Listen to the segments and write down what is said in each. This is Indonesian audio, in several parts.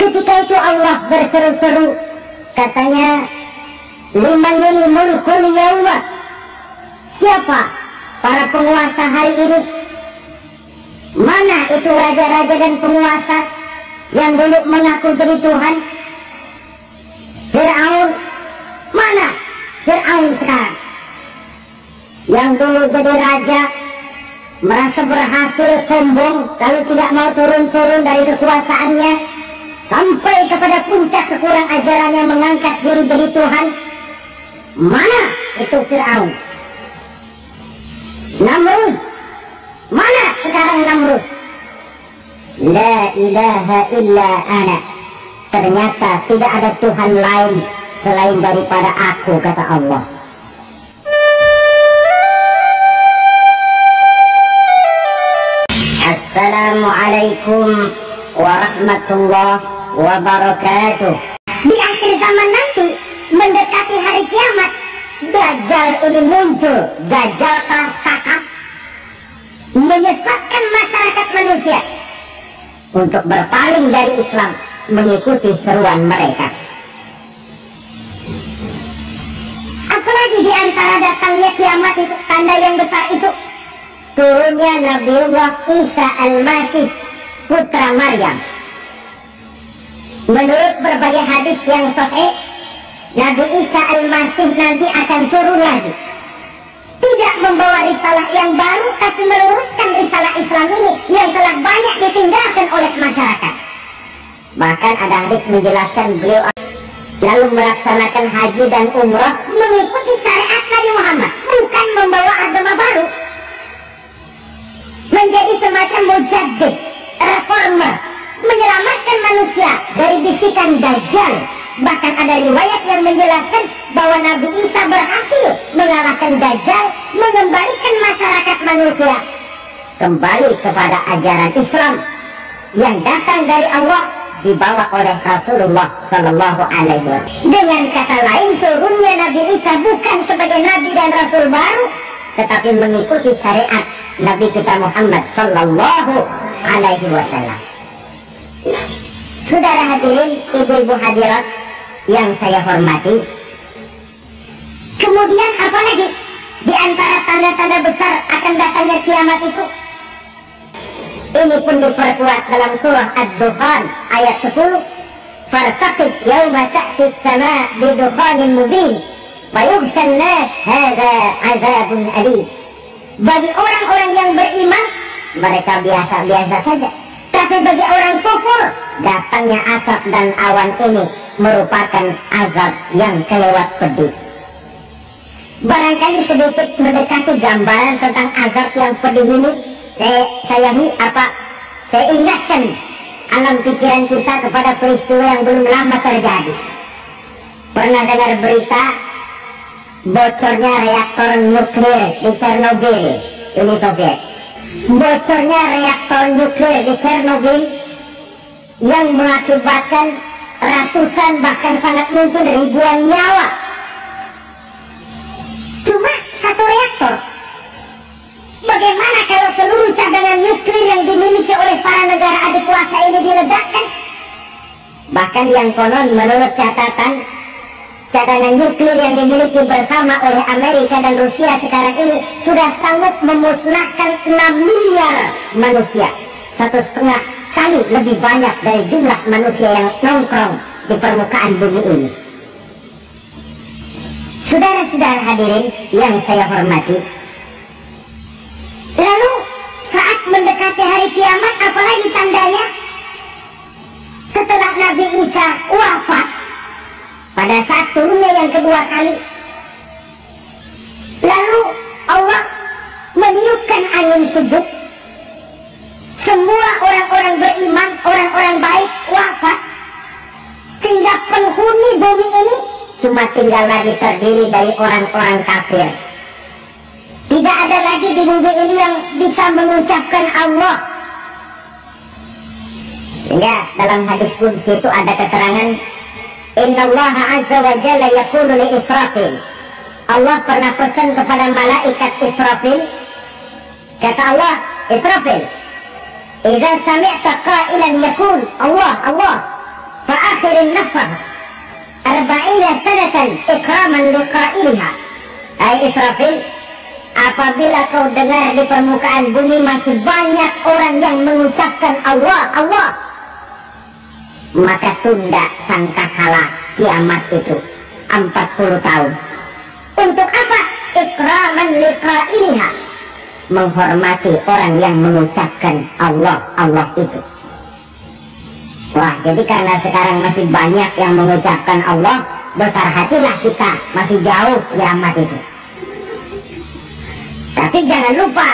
Ketika itu Allah berseru-seru, katanya, limanil mulkul yawma, siapa para penguasa hari ini? Mana itu raja-raja dan penguasa yang dulu mengaku jadi Tuhan? Fir'aun, mana Fir'aun sekarang? Yang dulu jadi raja, merasa berhasil, sombong, lalu tidak mau turun-turun dari kekuasaannya, sampai kepada puncak kekurang ajarannya mengangkat diri jadi Tuhan. Mana itu Fir'aun? Namrus, mana sekarang Namrus? La ilaha illa ana, ternyata tidak ada Tuhan lain selain daripada aku, kata Allah. Assalamualaikum warahmatullahi wabarakatuh. Di akhir zaman nanti, mendekati hari kiamat, Dajjal ini muncul. Dajjal kelas kakap, menyesatkan masyarakat manusia untuk berpaling dari Islam, mengikuti seruan mereka. Apalagi di antara datangnya kiamat itu, tanda yang besar itu, turunnya Nabiullah Isa Al-Masih, putra Maryam. Menurut berbagai hadis yang sahih, Nabi Isa Al-Masih nanti akan turun lagi, tidak membawa risalah yang baru, tapi meluruskan risalah Islam ini yang telah banyak ditinggalkan oleh masyarakat. Bahkan ada hadis menjelaskan beliau lalu melaksanakan haji dan umrah mengikuti syariat Nabi Muhammad, bukan membawa agama baru. Menjadi semacam mujaddid, reformer, menyelamatkan manusia dari bisikan Dajjal. Bahkan ada riwayat yang menjelaskan bahwa Nabi Isa berhasil mengalahkan Dajjal, mengembalikan masyarakat manusia kembali kepada ajaran Islam yang datang dari Allah, dibawa oleh Rasulullah Sallallahu Alaihi Wasallam. Dengan kata lain, turunnya Nabi Isa bukan sebagai Nabi dan Rasul baru, tetapi mengikuti syariat Nabi kita Muhammad Sallallahu Alaihi Wasallam. Saudara hadirin, ibu-ibu hadirat yang saya hormati, kemudian apa lagi di antara tanda-tanda besar akan datangnya kiamat itu? Ini pun diperkuat dalam surah Ad-Dukhan ayat 10. Fartaqib yawma ta'ti as-sama' bidukhanin mubin wa yughshan nas hadza 'azabun alim. Bagi orang-orang yang beriman, mereka biasa-biasa saja. Tapi bagi orang kufur, datangnya asap dan awan ini merupakan azab yang kelewat pedis. Barangkali sedikit mendekati gambaran tentang azab yang pedih ini, saya ingatkan alam pikiran kita kepada peristiwa yang belum lama terjadi. Pernah dengar berita bocornya reaktor nuklir di Chernobyl, Uni Soviet? Bocornya reaktor nuklir di Chernobyl yang mengakibatkan ratusan, bahkan sangat mungkin ribuan nyawa. Cuma satu reaktor. Bagaimana kalau seluruh cadangan nuklir yang dimiliki oleh para negara adik kuasa ini diledakkan? Bahkan yang konon menurut catatan, cadangan nuklir yang dimiliki bersama oleh Amerika dan Rusia sekarang ini sudah sanggup memusnahkan 6 miliar manusia, 1,5 kali lebih banyak dari jumlah manusia yang nongkrong di permukaan bumi ini. Saudara-saudara hadirin yang saya hormati, lalu saat mendekati hari kiamat, apalagi tandanya? Setelah Nabi Isa wafat, pada saat turunnya yang kedua kali, lalu Allah meniupkan angin sejuk, semua orang-orang beriman, orang-orang baik wafat, sehingga penghuni bumi ini cuma tinggal lagi terdiri dari orang-orang kafir. Tidak ada lagi di bumi ini yang bisa mengucapkan Allah. Sehingga dalam hadis qudsi itu ada keterangan, Innallaha azza wa jalla yaqulu li Israfil. Allah pernah pesan kepada malaikat Israfil, kata Allah, Israfil, idza sami'ta qailan yaqul Allah Allah, sanatan ikraman liqa'ilha. Hai Israfil, apabila kau dengar di permukaan bumi masih banyak orang yang mengucapkan Allah, Allah, maka tunda sangkakala kiamat itu 40 tahun. Untuk apa? Ikraman liqa'ilha, menghormati orang yang mengucapkan Allah, Allah itu. Wah, jadi karena sekarang masih banyak yang mengucapkan Allah, besar hatilah kita, masih jauh kiamat itu. Tapi jangan lupa,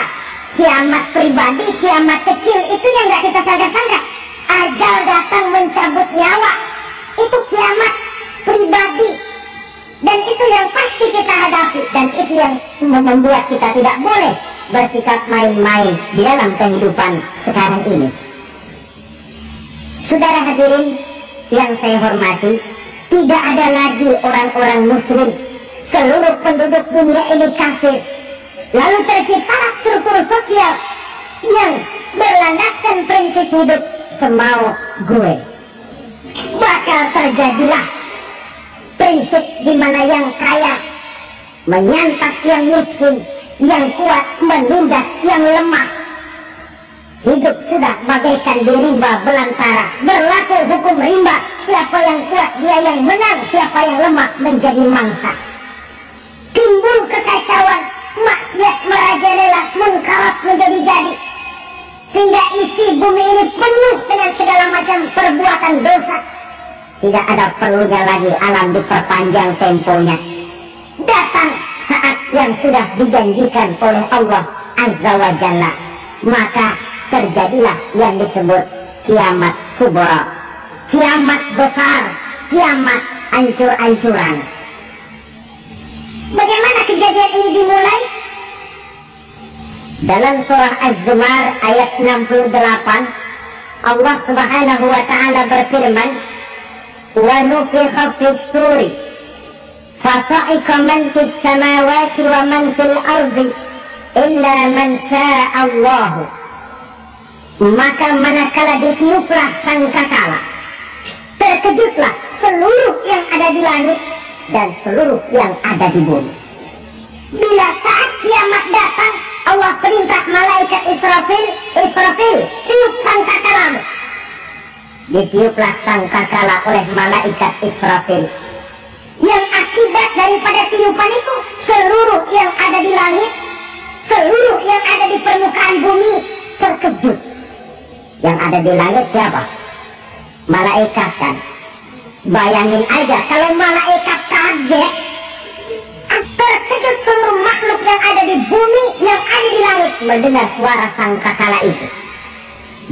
kiamat pribadi, kiamat kecil itu yang gak kita sangka-sangka. Ajal datang mencabut nyawa, itu kiamat pribadi. Dan itu yang pasti kita hadapi, dan itu yang membuat kita tidak boleh bersikap main-main di dalam kehidupan sekarang ini. Saudara hadirin yang saya hormati, tidak ada lagi orang-orang muslim. Seluruh penduduk dunia ini kafir. Lalu terciptalah struktur sosial yang berlandaskan prinsip hidup semau gue. Bakal terjadilah prinsip di mana yang kaya menyantap yang miskin, yang kuat menindas yang lemah. Hidup sudah bagaikan di rimba belantara, berlaku hukum rimba. Siapa yang kuat dia yang menang, siapa yang lemah menjadi mangsa. Timbul kekacauan, maksiat merajalela, mengkalap menjadi jadi, sehingga isi bumi ini penuh dengan segala macam perbuatan dosa. Tidak ada perlunya lagi alam diperpanjang temponya. Datang saat yang sudah dijanjikan oleh Allah Azza wa Jalla, maka terjadilah yang disebut kiamat kubra, kiamat besar, kiamat ancur-ancuran. Bagaimana kejadian ini dimulai? Dalam surah Az-Zumar ayat 68, Allah Subhanahu wa taala berfirman, "Wa nufikha fis-suri fasa'iqa man fis samawati wa man fil ardi illa man syaa Allah." Maka manakala ditiuplah sangkakala, terkejutlah seluruh yang ada di langit dan seluruh yang ada di bumi. Bila saat kiamat datang, Allah perintah malaikat Israfil, Israfil, tiup sangkakalamu. Ditiuplah sangkakala oleh malaikat Israfil. Yang akibat daripada tiupan itu, seluruh yang ada di langit, seluruh yang ada di permukaan bumi terkejut. Yang ada di langit siapa? Malaikat kan. Bayangin aja kalau malaikat kaget, terkejut seluruh makhluk yang ada di bumi, yang ada di langit mendengar suara sangkakala itu.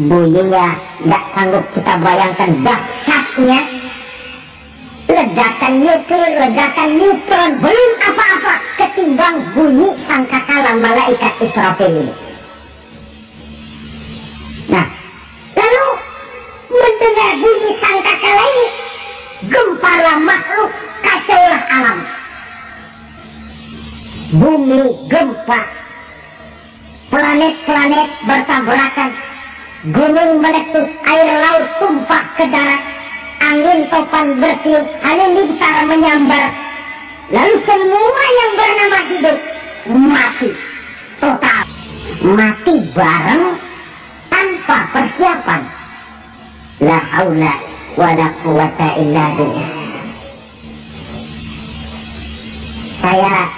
Bunyinya nggak sanggup kita bayangkan dahsyatnya. Ledakan nuklir, ledakan neutron, belum apa-apa ketimbang bunyi sangkakala malaikat Israfil ini. Nah, lalu mendengar bunyi sangkakala ini, gemparlah makhluk, kacaulah alam. Bumi gempa, planet-planet bertabrakan, gunung meletus, air laut tumpah ke darat, angin topan bertiup, halilintar menyambar. Lalu semua yang bernama hidup mati total, mati bareng tanpa persiapan. La haula wala quwata illa billah. Saya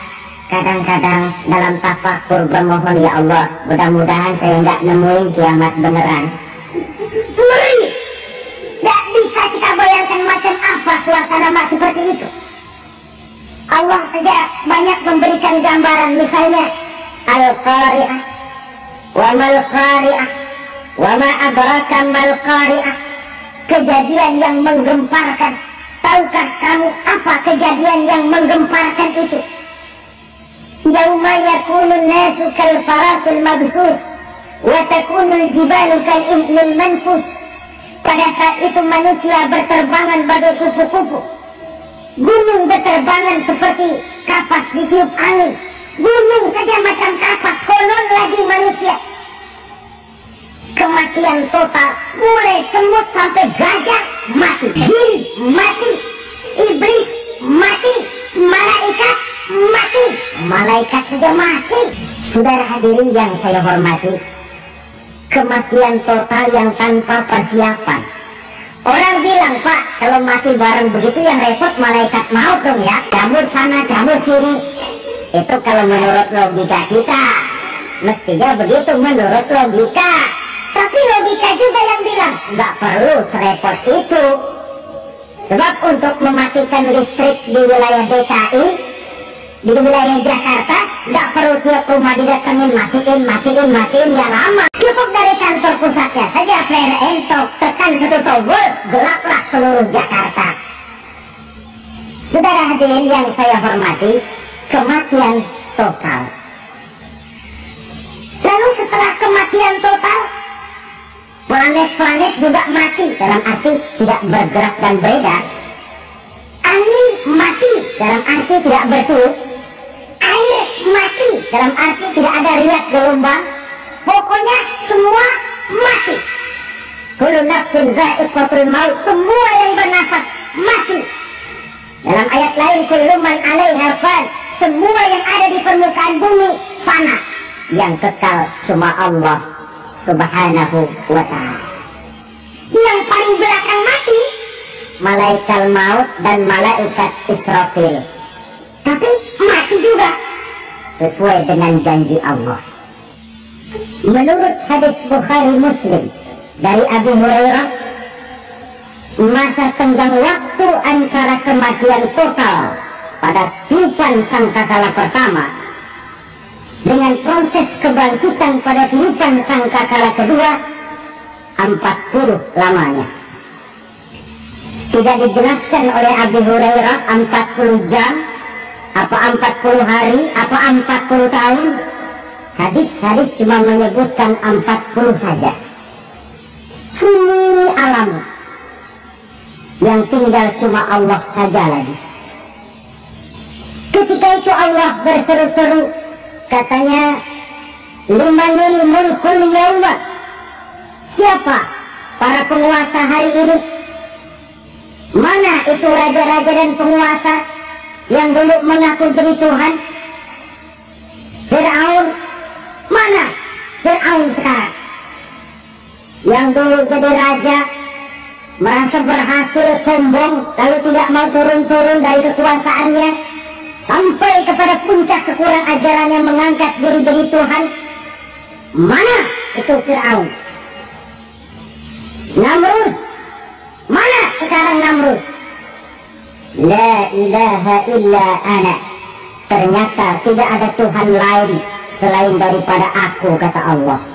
kadang-kadang dalam tafakur bermohon, ya Allah, mudah-mudahan saya nggak nemuin kiamat beneran. Ngeri, nggak bisa kita bayangkan macam apa suasana seperti itu. Allah saja banyak memberikan gambaran, misalnya Al-Qari'ah, wa mal Qari'ah, wa ma adraka mal Qari'ah. Kejadian yang menggemparkan. Tahukah kamu apa kejadian yang menggemparkan itu? Yauma yakunun nasu kal farasil mabsus wa takunul jibalu kal ihlil manfus. Pada saat itu manusia berterbangan bagai kupu-kupu, gunung berterbangan seperti kapas ditiup angin. Gunung saja macam kapas, konon lagi manusia. Kematian total, mulai semut sampai gajah mati, jin mati, iblis mati. saja mati. Saudara hadirin yang saya hormati, kematian total yang tanpa persiapan. Orang bilang, Pak, kalau mati bareng begitu yang repot malaikat maut dong ya, jamur sana jamur sini. Itu kalau menurut logika kita, mestinya begitu menurut logika. Tapi logika juga yang bilang nggak perlu serepot itu. Sebab untuk mematikan listrik di wilayah DKI, di wilayah Jakarta, nggak perlu tiap rumah didatengin matiin ya lama. Cukup dari kantor pusatnya saja flare entok, tekan satu tombol, gelaplah seluruh Jakarta. Saudara hadirin yang saya hormati, kematian total. Lalu setelah kematian total, planet-planet juga mati, dalam arti tidak bergerak dan beredar. Angin mati, dalam arti tidak bertiup. Air mati, dalam arti tidak ada riak gelombang. Pokoknya semua mati. Kullu nafsin za'iqatul maut, semua yang bernafas mati. Dalam ayat lain, kullu man 'alaiha fan, semua yang ada di permukaan bumi fana. Yang kekal cuma Allah Subhanahu wa ta'ala. Yang paling belakang mati malaikat maut dan malaikat Israfil. Tapi mati juga sesuai dengan janji Allah. Menurut hadis Bukhari Muslim dari Abu Hurairah, masa tenggang waktu antara kematian total pada tiupan sangkakala pertama dengan proses kebangkitan pada tiupan sangkakala kedua 40 lamanya. Tidak dijelaskan oleh Abu Hurairah 40 jam, apa 40 hari, apa 40 tahun. Hadis-hadis cuma menyebutkan 40 saja. Sunyi alam yang tinggal cuma Allah saja lagi. Ketika itu Allah berseru-seru, katanya, limanil mulkul yawma, siapa para penguasa hari ini? Mana itu raja-raja dan penguasa yang dulu mengaku jadi Tuhan? Fir'aun, mana Fir'aun sekarang? Yang dulu jadi raja, merasa berhasil, sombong, lalu tidak mau turun-turun dari kekuasaannya, sampai kepada puncak kekurang ajarannya mengangkat diri jadi Tuhan. Mana itu Fir'aun? Namrus, mana sekarang Namrus? La ilaha illa ana, ternyata tidak ada Tuhan lain selain daripada aku, kata Allah.